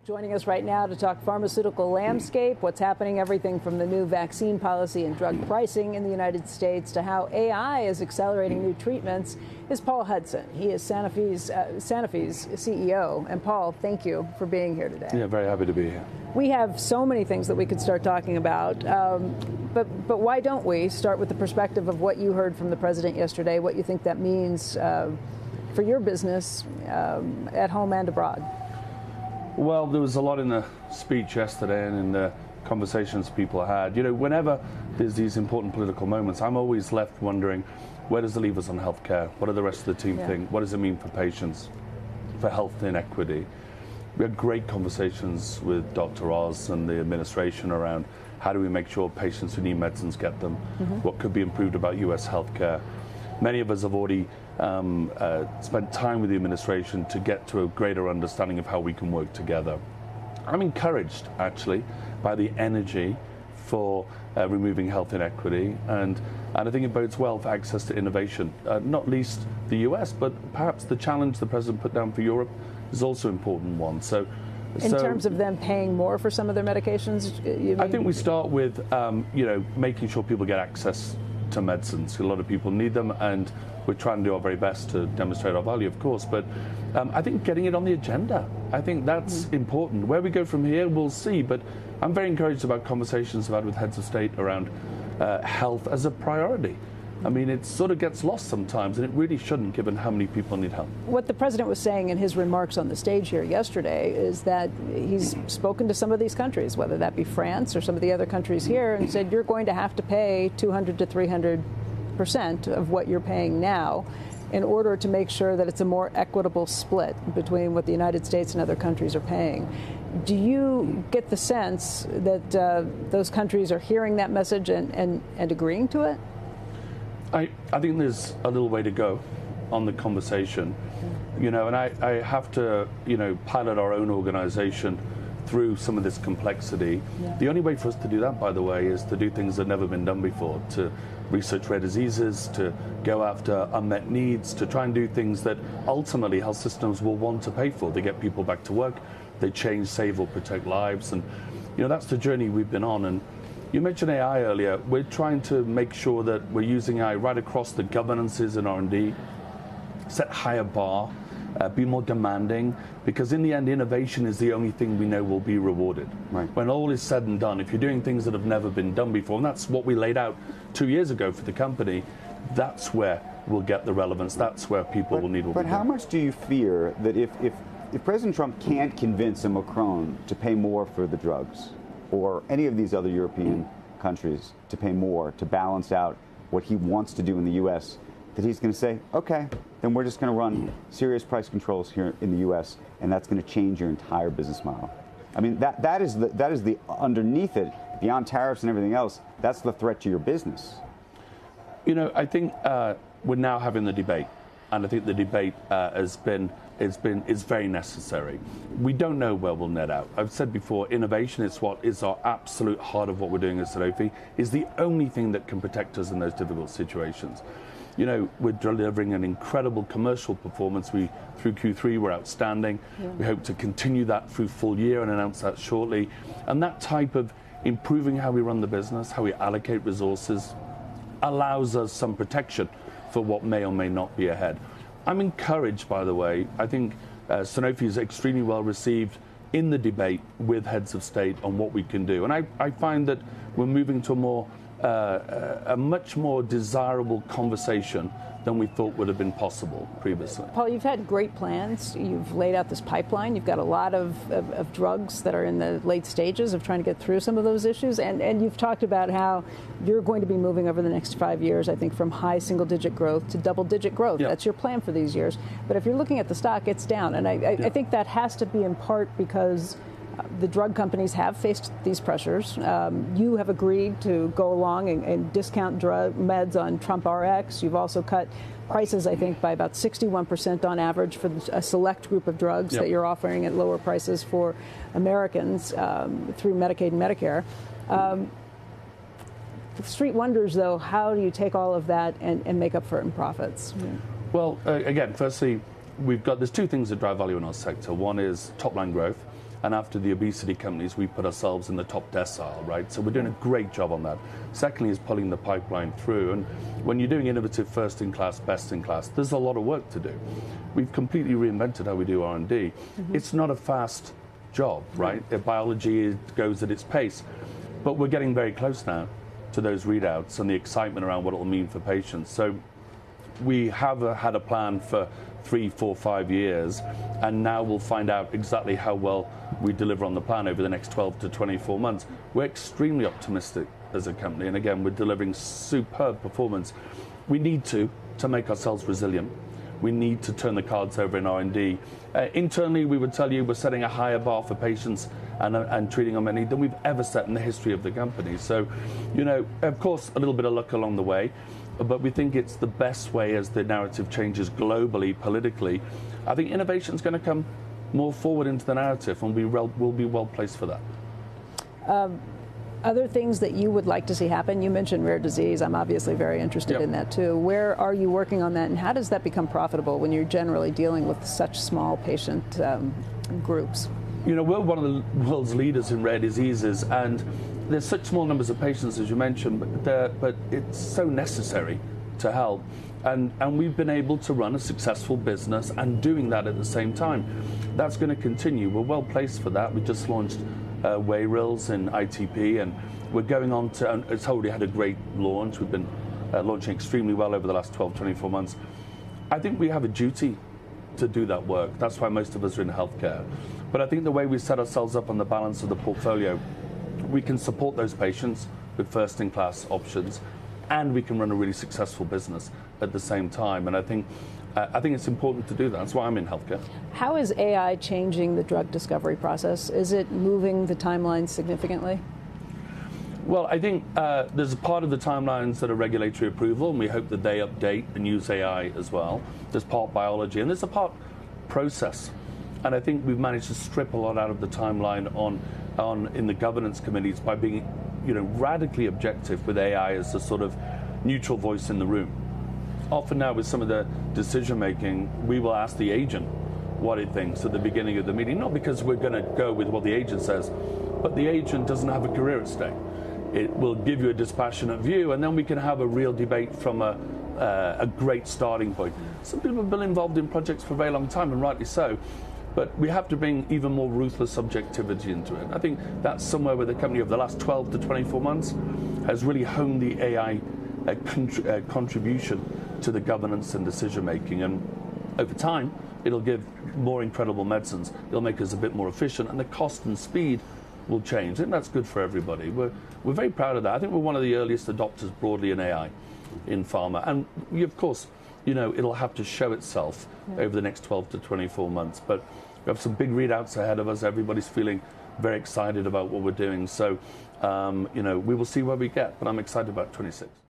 Joining us right now to talk pharmaceutical landscape, what's happening, everything from the new vaccine policy and drug pricing in the United States to how AI is accelerating new treatments, is Paul Hudson. He is Sanofi's CEO. And Paul, thank you for being here today. Yeah, very happy to be here. We have so many things that we could start talking about, but why don't we start with the perspective of what you heard from the president yesterday, what you think that means for your business at home and abroad? Well, there was a lot in the speech yesterday and in the conversations people had. You know, whenever there's these important political moments, I'm always left wondering, where does it leave us on healthcare? What do the rest of the team think? What does it mean for patients, for health inequity? We had great conversations with Dr. Oz and the administration around how do we make sure patients who need medicines get them, what could be improved about U.S. healthcare. Many of us have already spent time with the administration to get to a greater understanding of how we can work together. I'm encouraged, actually, by the energy for removing health inequity, and I think it bodes well for access to innovation, not least the US, but perhaps the challenge the president put down for Europe is also an important one. So, in terms of them paying more for some of their medications? I think we start with making sure people get access to medicines. A lot of people need them, and we're trying to do our very best to demonstrate our value, of course, but I think getting it on the agenda, I think that's important. Where we go from here, we'll see, but I'm very encouraged about conversations I've had with heads of state around health as a priority. I mean, it sort of gets lost sometimes, and it really shouldn't, given how many people need help. What the president was saying in his remarks on the stage here yesterday is that he's spoken to some of these countries, whether that be France or some of the other countries here, and said you're going to have to pay 200 to 300% of what you're paying now in order to make sure that it's a more equitable split between what the United States and other countries are paying. Do you get the sense that those countries are hearing that message and agreeing to it? I think there's a little way to go on the conversation, and I have to, pilot our own organization through some of this complexity. The only way for us to do that, by the way, is to do things that have never been done before, to research rare diseases, to go after unmet needs, to try and do things that ultimately health systems will want to pay for. They get people back to work, they change, save, or protect lives, and that's the journey we've been on. And you mentioned AI earlier. We're trying to make sure that we're using AI right across the governances in R&D, set higher bar, be more demanding, because in the end, innovation is the only thing we know will be rewarded. Right. When all is said and done, if you're doing things that have never been done before, and that's what we laid out 2 years ago for the company, that's where we'll get the relevance. That's where people will need what we do. But how much do you fear that if President Trump can't convince a Macron to pay more for the drugs, or any of these other European countries to pay more to balance out what he wants to do in the U.S., that he's going to say, okay, then we're just going to run serious price controls here in the U.S., and that's going to change your entire business model? I mean, that is the underneath it, beyond tariffs and everything else, that's the threat to your business. I think we're now having the debate, and I think the debate is very necessary. We don't know where we'll net out. I've said before, innovation is what is our absolute heart of what we're doing at Sanofi, is the only thing that can protect us in those difficult situations. We're delivering an incredible commercial performance. Through Q3, we're outstanding. We hope to continue that through full year and announce that shortly. And that type of improving how we run the business, how we allocate resources, allows us some protection for what may or may not be ahead. I'm encouraged, by the way. I think Sanofi is extremely well received in the debate with heads of state on what we can do. And I find that we're moving to a much more desirable conversation than we thought would have been possible previously. Paul, you've had great plans. You've laid out this pipeline. You've got a lot of drugs that are in the late stages of trying to get through some of those issues. And you've talked about how you're going to be moving over the next 5 years, I think, from high single-digit growth to double-digit growth. That's your plan for these years. But if you're looking at the stock, it's down. And I think that has to be in part because the drug companies have faced these pressures. You have agreed to go along and discount drug meds on Trump RX. You've also cut prices, I think, by about 61% on average for a select group of drugs that you're offering at lower prices for Americans through Medicaid and Medicare. The street wonders, though, how do you take all of that and make up for it in profits? Well, again, firstly, there's two things that drive value in our sector. One is top-line growth, And after the obesity companies, we put ourselves in the top decile, right? So we're doing a great job on that. Secondly is pulling the pipeline through. And when you're doing innovative first-in-class, best-in-class, there's a lot of work to do. We've completely reinvented how we do R&D. It's not a fast job, right? Biology goes at its pace. But we're getting very close now to those readouts and the excitement around what it will mean for patients. So we have had a plan for 3, 4, 5 years, and now we'll find out exactly how well we deliver on the plan over the next 12 to 24 months. We're extremely optimistic as a company, and again, we're delivering superb performance. We need to make ourselves resilient. We need to turn the cards over in R&D. Internally, we would tell you we're setting a higher bar for patients and treating them any than we've ever set in the history of the company. So, you know, of course, a little bit of luck along the way, but we think it's the best way as the narrative changes globally, politically. I think innovation is going to come more forward into the narrative, and we'll be well placed for that. Other things that you would like to see happen? You mentioned rare disease. I'm obviously very interested in that too. Where are you working on that, and how does that become profitable when you're generally dealing with such small patient groups? You know, we're one of the world's leaders in rare diseases, and there's such small numbers of patients, as you mentioned, but it's so necessary to help. And we've been able to run a successful business and doing that at the same time. That's going to continue. We're well placed for that. We just launched Wayrils in ITP, and we're going on to, and it's already had a great launch. We've been launching extremely well over the last 12, 24 months. I think we have a duty to do that work. That's why most of us are in healthcare. But I think the way we set ourselves up on the balance of the portfolio, we can support those patients with first-in-class options, and we can run a really successful business at the same time. And I think it's important to do that. That's why I'm in healthcare. How is AI changing the drug discovery process? Is it moving the timelines significantly? Well, I think there's a part of the timelines that are regulatory approval, and we hope that they update and use AI as well. There's part biology, and there's a part process. And I think we've managed to strip a lot out of the timeline in the governance committees by being, you know, radically objective with AI as a sort of neutral voice in the room. Often now with some of the decision making, we will ask the agent what it thinks at the beginning of the meeting, not because we're going to go with what the agent says, but the agent doesn't have a career at stake. It will give you a dispassionate view, and then we can have a real debate from a great starting point. Some people have been involved in projects for a very long time, and rightly so. But we have to bring even more ruthless subjectivity into it. I think that's somewhere where the company over the last 12 to 24 months has really honed the AI contribution to the governance and decision making. And over time, it'll give more incredible medicines. It'll make us a bit more efficient, and the cost and speed will change. And that's good for everybody. We're very proud of that. I think we're one of the earliest adopters broadly in AI in pharma. And we, of course, you know, it'll have to show itself over the next 12 to 24 months. But we have some big readouts ahead of us. Everybody's feeling very excited about what we're doing. So, you know, we will see where we get. But I'm excited about 26.